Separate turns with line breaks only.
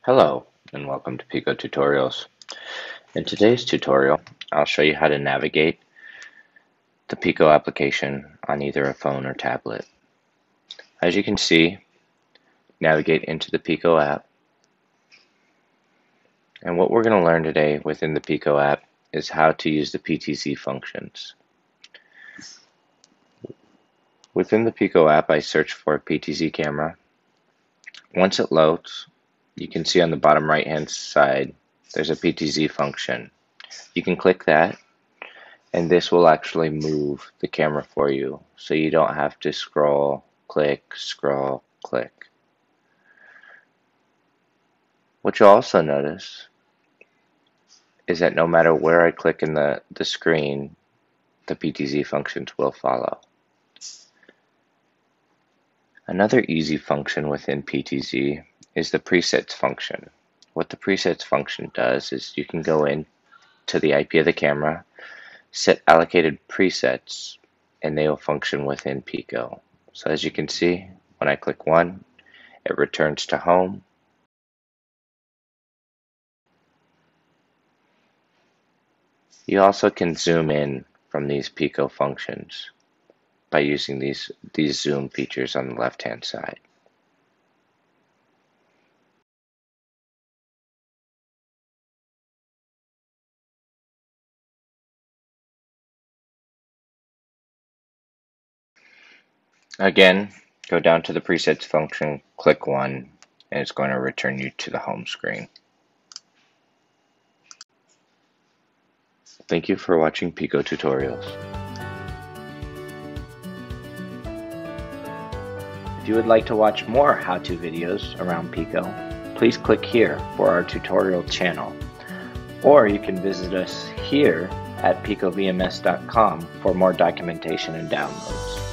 Hello and welcome to Piko Tutorials. In today's tutorial, I'll show you how to navigate the Piko application on either a phone or tablet. As you can see, navigate into the Piko app. And what we're going to learn today within the Piko app is how to use the PTZ functions. Within the Piko app, I search for PTZ camera. Once it loads, you can see on the bottom right hand side there's a PTZ function. You can click that and this will actually move the camera for you, so you don't have to scroll, click. What you'll also notice is that no matter where I click in the screen, the PTZ functions will follow. Another easy function within PTZ is the presets function. What the presets function does is you can go in to the IP of the camera, set allocated presets, and they will function within Piko. So as you can see, when I click one, it returns to home. You also can zoom in from these Piko functions by using these zoom features on the left hand side. Again, go down to the presets function, click one, and it's going to return you to the home screen. Thank you for watching Piko Tutorials. If you would like to watch more how-to videos around Piko, please click here for our tutorial channel, or you can visit us here at pikovms.com for more documentation and downloads.